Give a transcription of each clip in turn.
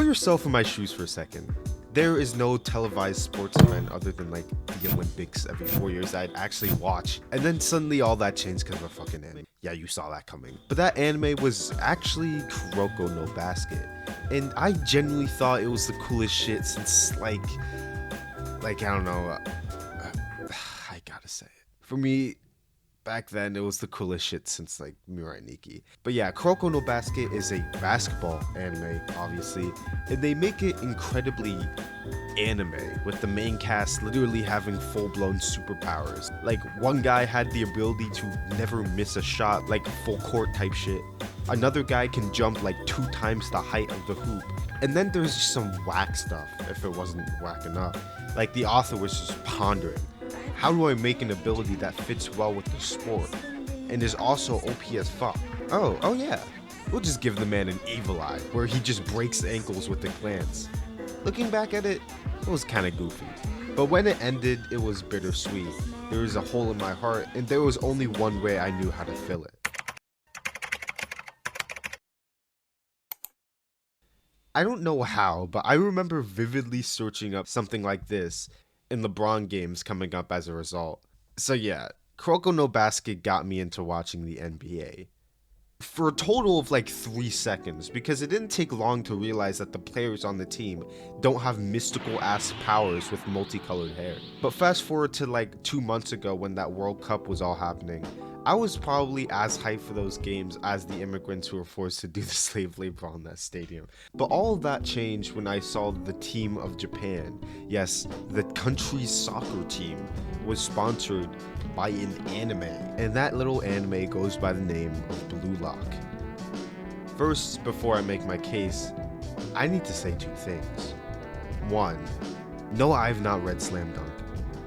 Put yourself in my shoes for a second. There is no televised sports event other than like the Olympics every 4 years that I'd actually watch. And then suddenly all that changed because of a fucking anime. Yeah, you saw that coming. But that anime was actually Kuroko no Basket. And I genuinely thought it was the coolest shit since like I don't know. I gotta say it. For me, back then, it was the coolest shit since like Mirai Nikki. But yeah, Kuroko no Basket is a basketball anime, obviously, and they make it incredibly anime, with the main cast literally having full-blown superpowers. Like, one guy had the ability to never miss a shot, like full court type shit. Another guy can jump like 2 times the height of the hoop. And then there's just some whack stuff, if it wasn't whack enough. Like, the author was just pondering, how do I make an ability that fits well with the sport and is also OP as fuck? Oh yeah, we'll just give the man an evil eye where he just breaks ankles with a glance. Looking back at it, it was kinda goofy. But when it ended, it was bittersweet. There was a hole in my heart and there was only one way I knew how to fill it. I don't know how, but I remember vividly searching up something like this and LeBron games coming up as a result. So yeah, Kuroko no Basket got me into watching the NBA. For a total of like 3 seconds, because it didn't take long to realize that the players on the team don't have mystical ass powers with multicolored hair. But fast forward to like 2 months ago when that World Cup was all happening, I was probably as hyped for those games as the immigrants who were forced to do the slave labor on that stadium. But all of that changed when I saw the team of Japan, yes, the country's soccer team, was sponsored by an anime. And that little anime goes by the name of Blue Lock. First, before I make my case, I need to say 2 things. 1, no, I've not read Slam Dunk.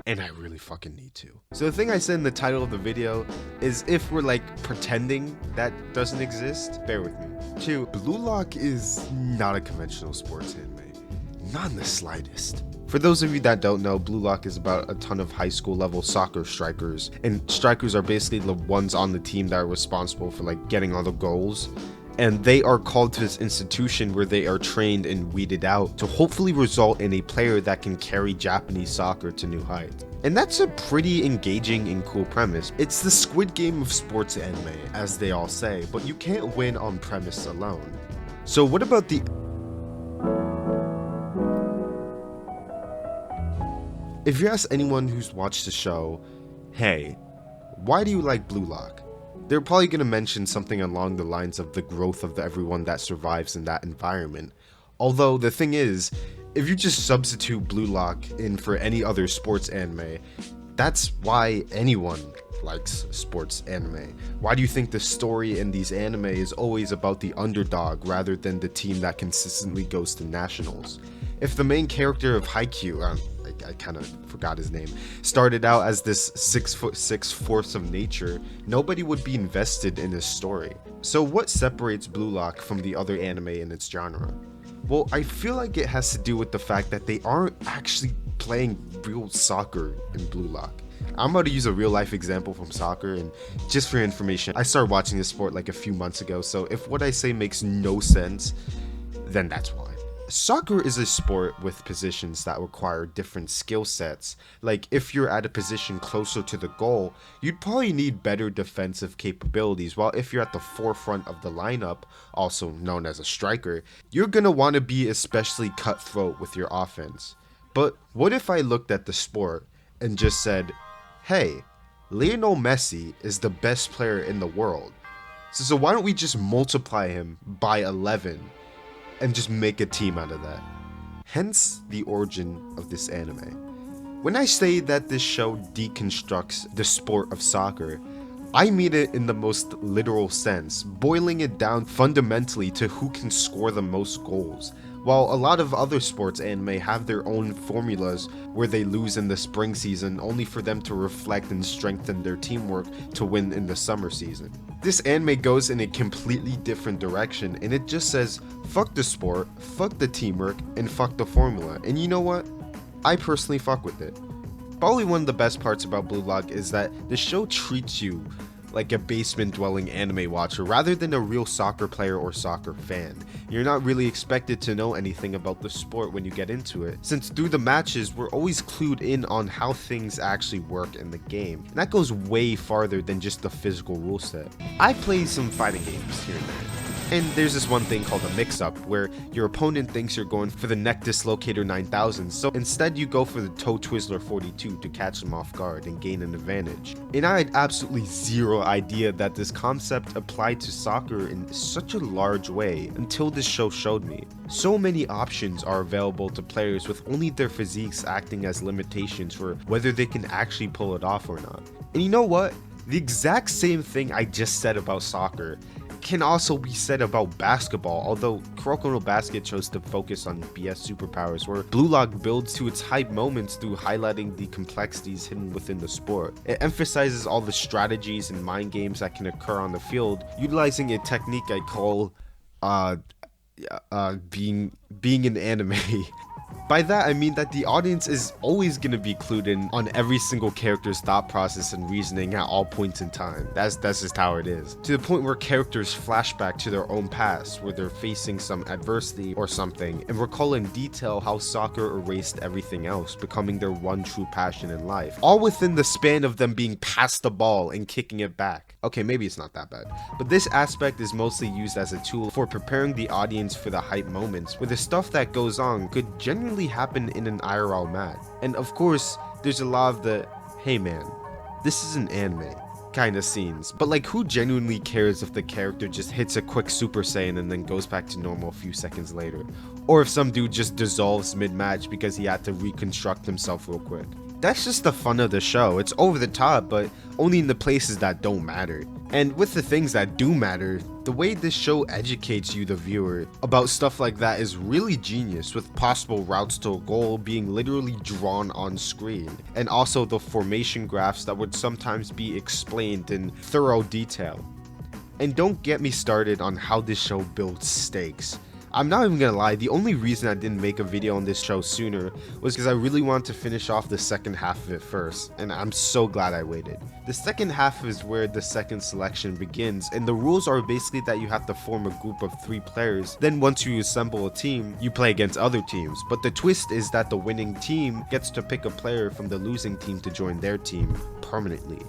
And I really fucking need to. So the thing I said in the title of the video is if we're like pretending that doesn't exist, bear with me. 2, Blue Lock is not a conventional sports anime. Not in the slightest. For those of you that don't know, Blue Lock is about a ton of high school level soccer strikers. And strikers are basically the ones on the team that are responsible for like getting all the goals. And they are called to this institution where they are trained and weeded out to hopefully result in a player that can carry Japanese soccer to new heights. And that's a pretty engaging and cool premise. It's the Squid Game of sports anime, as they all say, but you can't win on premise alone. So what about the... If you ask anyone who's watched the show, hey, why do you like Blue Lock? They're probably going to mention something along the lines of the growth of everyone that survives in that environment. Although the thing is, if you just substitute Blue Lock in for any other sports anime, that's why anyone likes sports anime. Why do you think the story in these anime is always about the underdog rather than the team that consistently goes to nationals? If the main character of Haikyuu, I kind of forgot his name, started out as this 6'6" force of nature, nobody would be invested in his story. So what separates Blue Lock from the other anime in its genre? Well, I feel like it has to do with the fact that they aren't actually playing real soccer in Blue Lock. I'm about to use a real life example from soccer, and just for your information, I started watching this sport like a few months ago, so if what I say makes no sense, then that's why. Soccer is a sport with positions that require different skill sets. Like, if you're at a position closer to the goal, you'd probably need better defensive capabilities, while if you're at the forefront of the lineup, also known as a striker, you're gonna want to be especially cutthroat with your offense. But what if I looked at the sport and just said, hey, Lionel Messi is the best player in the world, so why don't we just multiply him by 11 and just make a team out of that? Hence the origin of this anime. When I say that this show deconstructs the sport of soccer, I mean it in the most literal sense, boiling it down fundamentally to who can score the most goals. While a lot of other sports anime have their own formulas where they lose in the spring season only for them to reflect and strengthen their teamwork to win in the summer season. This anime goes in a completely different direction, and it just says, fuck the sport, fuck the teamwork, and fuck the formula. And you know what? I personally fuck with it. Probably one of the best parts about Blue Lock is that the show treats you like a basement-dwelling anime watcher rather than a real soccer player or soccer fan. You're not really expected to know anything about the sport when you get into it, since through the matches we're always clued in on how things actually work in the game, and that goes way farther than just the physical rule set. I play some fighting games here and there, and there's this one thing called a mix-up, where your opponent thinks you're going for the neck dislocator 9000, so instead you go for the toe twizzler 42 to catch them off guard and gain an advantage. And I had absolutely zero idea that this concept applied to soccer in such a large way until this show showed me. So many options are available to players with only their physiques acting as limitations for whether they can actually pull it off or not. And you know what? The exact same thing I just said about soccer can also be said about basketball, although Kuroko no Basket chose to focus on BS superpowers, where Blue Lock builds to its hype moments through highlighting the complexities hidden within the sport. It emphasizes all the strategies and mind games that can occur on the field, utilizing a technique I call being an anime. By that I mean that the audience is always going to be clued in on every single character's thought process and reasoning at all points in time. That's just how it is. To the point where characters flash back to their own past, where they're facing some adversity or something, and recall in detail how soccer erased everything else, becoming their one true passion in life. All within the span of them being passed the ball and kicking it back. Okay, maybe it's not that bad. But this aspect is mostly used as a tool for preparing the audience for the hype moments, where the stuff that goes on could genuinely happen in an IRL match. And of course, there's a lot of the, hey man, this is an anime kind of scenes. But like, who genuinely cares if the character just hits a quick Super Saiyan and then goes back to normal a few seconds later? Or if some dude just dissolves mid-match because he had to reconstruct himself real quick? That's just the fun of the show. It's over the top, but only in the places that don't matter. And with the things that do matter, the way this show educates you, the viewer, about stuff like that is really genius, with possible routes to a goal being literally drawn on screen, and also the formation graphs that would sometimes be explained in thorough detail. And don't get me started on how this show builds stakes. I'm not even gonna lie, the only reason I didn't make a video on this show sooner was because I really wanted to finish off the second half of it first, and I'm so glad I waited. The second half is where the second selection begins, and the rules are basically that you have to form a group of 3 players, then once you assemble a team, you play against other teams, but the twist is that the winning team gets to pick a player from the losing team to join their team permanently.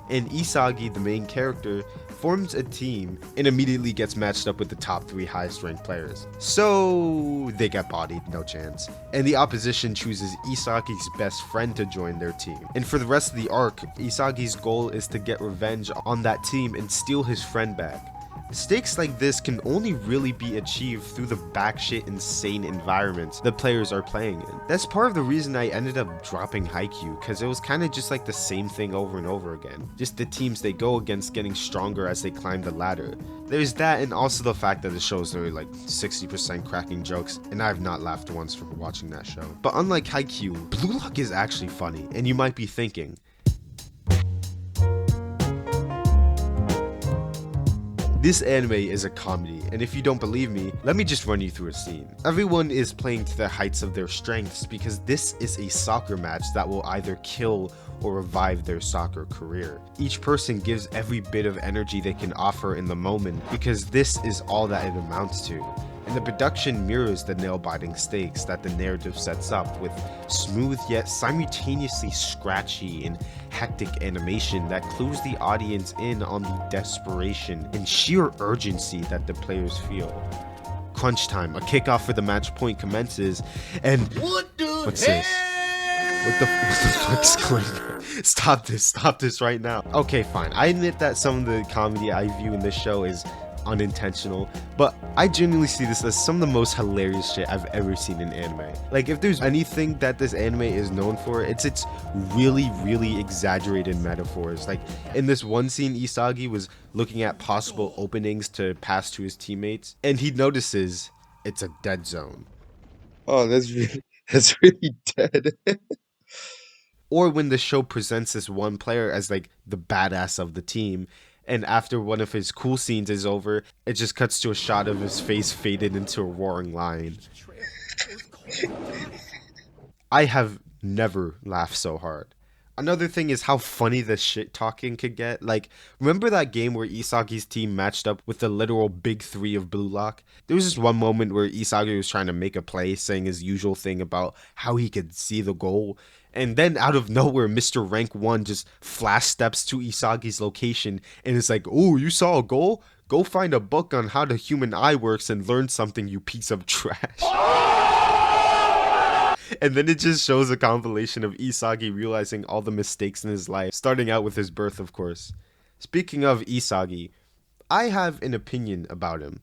And Isagi, the main character, forms a team and immediately gets matched up with the top 3 highest ranked players. So they get bodied, no chance. And the opposition chooses Isagi's best friend to join their team. And for the rest of the arc, Isagi's goal is to get revenge on that team and steal his friend back. Stakes like this can only really be achieved through the batshit insane environments the players are playing in. That's part of the reason I ended up dropping Haikyuu, because it was kind of just like the same thing over and over again. Just the teams they go against getting stronger as they climb the ladder. There's that, and also the fact that the show's literally like 60% cracking jokes, and I have not laughed once for watching that show. But unlike Haikyuu, Blue Lock is actually funny, and you might be thinking, this anime is a comedy, and if you don't believe me, let me just run you through a scene. Everyone is playing to the heights of their strengths because this is a soccer match that will either kill or revive their soccer career. Each person gives every bit of energy they can offer in the moment because this is all that it amounts to. And the production mirrors the nail-biting stakes that the narrative sets up, with smooth yet simultaneously scratchy and hectic animation that clues the audience in on the desperation and sheer urgency that the players feel. Crunch time, a kickoff for the match point commences, and what's this? What the fuck's going on? Stop this right now. Okay, fine. I admit that some of the comedy I view in this show is unintentional, but I genuinely see this as some of the most hilarious shit I've ever seen in anime. Like, if there's anything that this anime is known for, it's its really exaggerated metaphors. Like, in this one scene, Isagi was looking at possible openings to pass to his teammates, and he notices it's a dead zone. Oh, that's really dead. Or when the show presents this one player as like the badass of the team, and after one of his cool scenes is over, it just cuts to a shot of his face faded into a roaring lion. I have never laughed so hard. Another thing is how funny the shit talking could get. Like, remember that game where Isagi's team matched up with the literal big three of Blue Lock? There was just one moment where Isagi was trying to make a play, saying his usual thing about how he could see the goal. And then out of nowhere, Mr. Rank 1 just flash steps to Isagi's location and is like, "Oh, you saw a goal? Go find a book on how the human eye works and learn something, you piece of trash." And then it just shows a compilation of Isagi realizing all the mistakes in his life, starting out with his birth, of course. Speaking of Isagi, I have an opinion about him.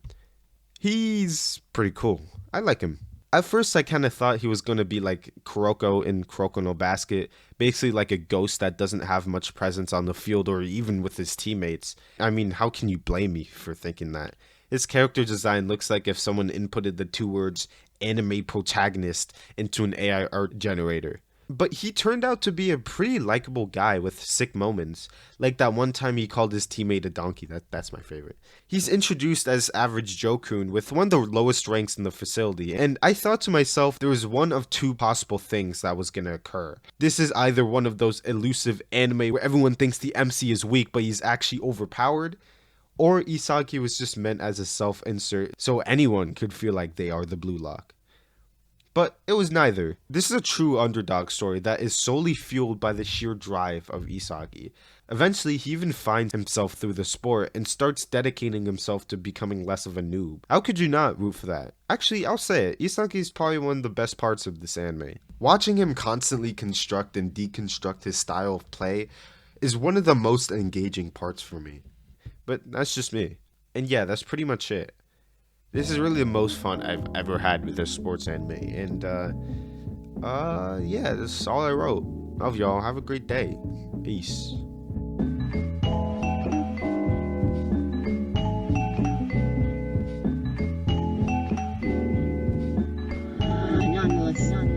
He's pretty cool. I like him. At first, I kind of thought he was going to be like Kuroko in Kuroko no Basket, basically like a ghost that doesn't have much presence on the field or even with his teammates. I mean, how can you blame me for thinking that? His character design looks like if someone inputted the two words anime protagonist into an AI art generator. But he turned out to be a pretty likable guy with sick moments, like that one time he called his teammate a donkey. That's my favorite. He's introduced as average Jokun with one of the lowest ranks in the facility, and I thought to myself there was one of two possible things that was gonna occur. This is either one of those elusive anime where everyone thinks the MC is weak but he's actually overpowered, or Isagi was just meant as a self-insert so anyone could feel like they are the Blue Lock. But it was neither. This is a true underdog story that is solely fueled by the sheer drive of Isagi. Eventually, he even finds himself through the sport and starts dedicating himself to becoming less of a noob. How could you not root for that? Actually, I'll say it, Isagi is probably one of the best parts of this anime. Watching him constantly construct and deconstruct his style of play is one of the most engaging parts for me. But that's just me. And yeah, that's pretty much it. This is really the most fun I've ever had with a sports anime. And, yeah, this is all I wrote. Love y'all. Have a great day. Peace. Anonymous.